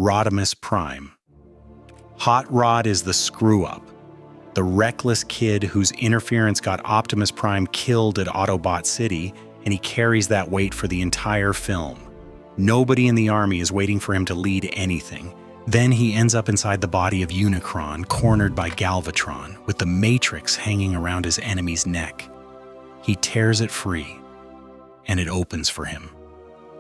Rodimus Prime. Hot Rod is the screw-up, the reckless kid whose interference got Optimus Prime killed at Autobot City, and he carries that weight for the entire film. Nobody in the army is waiting for him to lead anything. Then he ends up inside the body of Unicron, cornered by Galvatron, with the Matrix hanging around his enemy's neck. He tears it free, and it opens for him.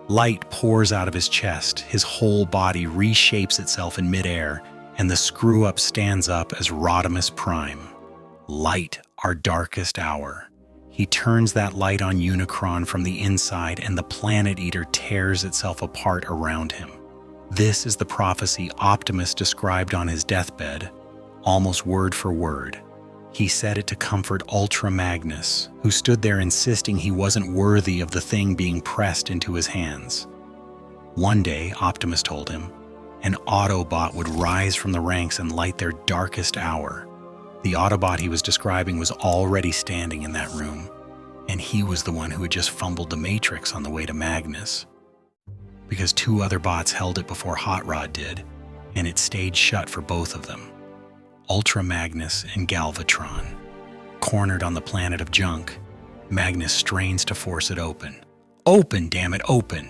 Light pours out of his chest, his whole body reshapes itself in midair, and the screw-up stands up as Rodimus Prime. Light, our darkest hour. He turns that light on Unicron from the inside, and the Planet Eater tears itself apart around him. This is the prophecy Optimus described on his deathbed, almost word for word. He said it to comfort Ultra Magnus, who stood there insisting he wasn't worthy of the thing being pressed into his hands. One day, Optimus told him, an Autobot would rise from the ranks and light their darkest hour. The Autobot he was describing was already standing in that room, and he was the one who had just fumbled the Matrix on the way to Magnus. Because two other bots held it before Hot Rod did, and it stayed shut for both of them. Ultra Magnus and Galvatron. Cornered on the planet of junk, Magnus strains to force it open. Open, damn it, open!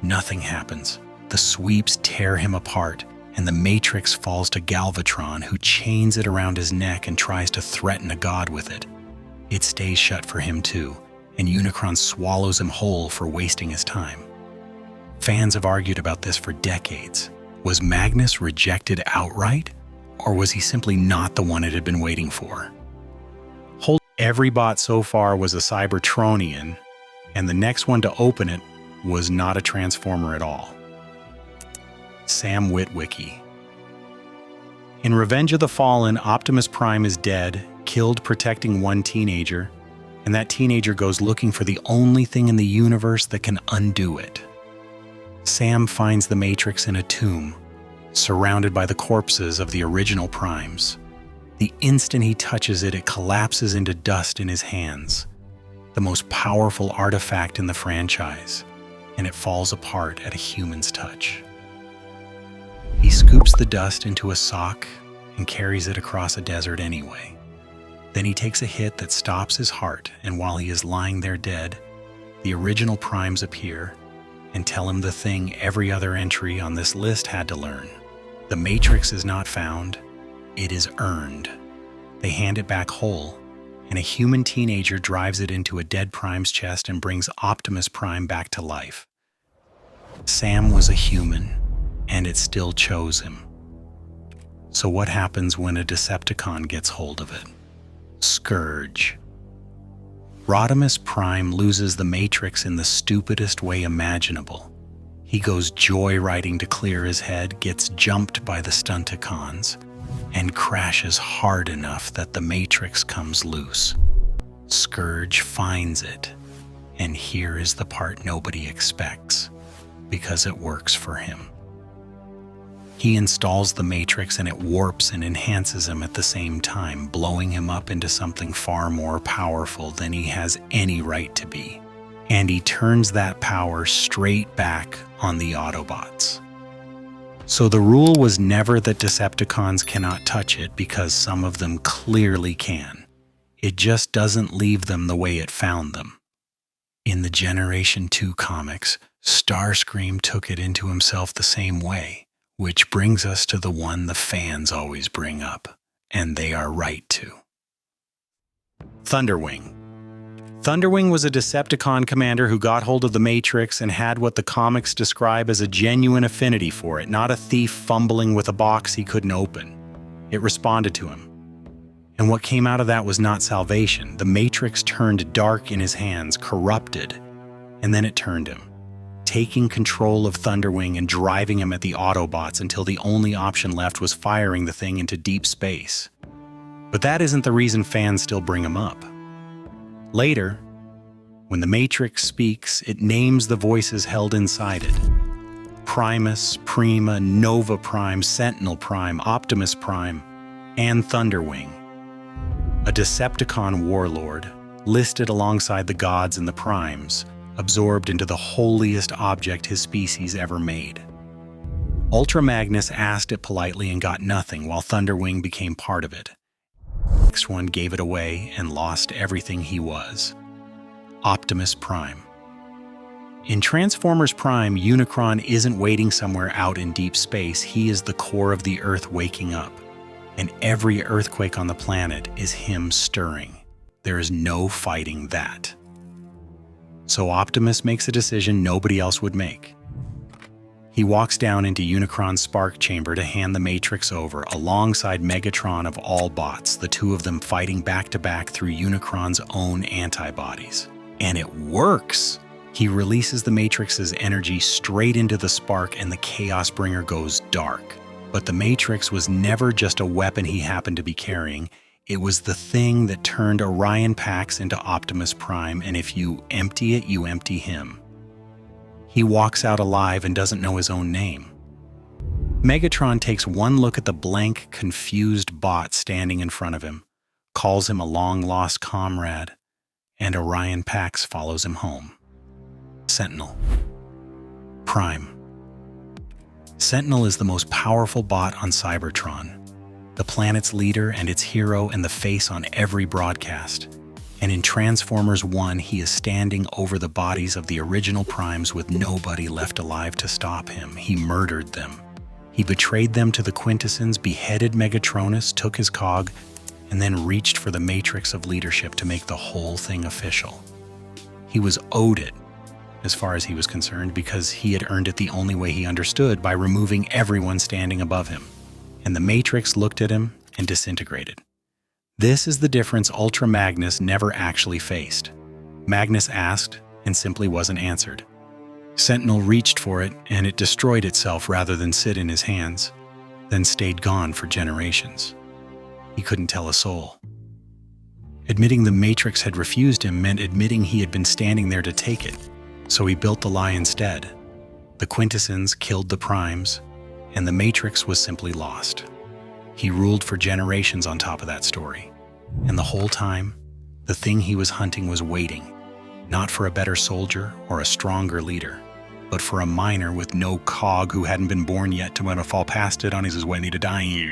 Nothing happens. The sweeps tear him apart, and the Matrix falls to Galvatron, who chains it around his neck and tries to threaten a god with it. It stays shut for him too, and Unicron swallows him whole for wasting his time. Fans have argued about this for decades. Was Magnus rejected outright, or was he simply not the one it had been waiting for? Every bot so far was a Cybertronian, and the next one to open it was not a Transformer at all. Sam Witwicky. In Revenge of the Fallen, Optimus Prime is dead, killed protecting one teenager, and that teenager goes looking for the only thing in the universe that can undo it. Sam finds the Matrix in a tomb, surrounded by the corpses of the original Primes. The instant he touches it, it collapses into dust in his hands, the most powerful artifact in the franchise, and it falls apart at a human's touch. He scoops the dust into a sock and carries it across a desert anyway. Then he takes a hit that stops his heart, and while he is lying there dead, the original Primes appear and tell him the thing every other entry on this list had to learn. The Matrix is not found, it is earned. They hand it back whole, and a human teenager drives it into a dead Prime's chest and brings Optimus Prime back to life. Sam was a human, and it still chose him. So what happens when a Decepticon gets hold of it? Scourge. Rodimus Prime loses the Matrix in the stupidest way imaginable. He goes joyriding to clear his head, gets jumped by the Stunticons, and crashes hard enough that the Matrix comes loose. Scourge finds it, and here is the part nobody expects, because it works for him. He installs the Matrix and it warps and enhances him at the same time, blowing him up into something far more powerful than he has any right to be. And he turns that power straight back on the Autobots. So the rule was never that Decepticons cannot touch it, because some of them clearly can. It just doesn't leave them the way it found them. In the Generation 2 comics, Starscream took it into himself the same way. Which brings us to the one the fans always bring up, and they are right to. Thunderwing. Thunderwing was a Decepticon commander who got hold of the Matrix and had what the comics describe as a genuine affinity for it, not a thief fumbling with a box he couldn't open. It responded to him. And what came out of that was not salvation. The Matrix turned dark in his hands, corrupted, and then it turned him, taking control of Thunderwing and driving him at the Autobots until the only option left was firing the thing into deep space. But that isn't the reason fans still bring him up. Later, when the Matrix speaks, it names the voices held inside it. Primus, Prima, Nova Prime, Sentinel Prime, Optimus Prime, and Thunderwing. A Decepticon warlord, listed alongside the gods and the Primes, absorbed into the holiest object his species ever made. Ultra Magnus asked it politely and got nothing, while Thunderwing became part of it. The next one gave it away and lost everything he was. Optimus Prime. In Transformers Prime, Unicron isn't waiting somewhere out in deep space. He is the core of the Earth waking up. And every earthquake on the planet is him stirring. There is no fighting that. So Optimus makes a decision nobody else would make. He walks down into Unicron's spark chamber to hand the Matrix over, alongside Megatron of all bots, the two of them fighting back-to-back through Unicron's own antibodies. And it works! He releases the Matrix's energy straight into the spark and the Chaos Bringer goes dark. But the Matrix was never just a weapon he happened to be carrying. It was the thing that turned Orion Pax into Optimus Prime, and if you empty it, you empty him. He walks out alive and doesn't know his own name. Megatron takes one look at the blank, confused bot standing in front of him, calls him a long-lost comrade, and Orion Pax follows him home. Sentinel Prime. Sentinel is the most powerful bot on Cybertron, the planet's leader and its hero and the face on every broadcast. And in Transformers 1, he is standing over the bodies of the original Primes with nobody left alive to stop him. He murdered them. He betrayed them to the Quintessons, beheaded Megatronus, took his cog, and then reached for the Matrix of leadership to make the whole thing official. He was owed it, as far as he was concerned, because he had earned it the only way he understood, by removing everyone standing above him. And the Matrix looked at him and disintegrated. This is the difference Ultra Magnus never actually faced. Magnus asked and simply wasn't answered. Sentinel reached for it and it destroyed itself rather than sit in his hands, then stayed gone for generations. He couldn't tell a soul. Admitting the Matrix had refused him meant admitting he had been standing there to take it. So he built the lie instead. The Quintessons killed the Primes, and the Matrix was simply lost. He ruled for generations on top of that story. And the whole time, the thing he was hunting was waiting, not for a better soldier or a stronger leader, but for a miner with no cog who hadn't been born yet to want to fall past it on his way to dying.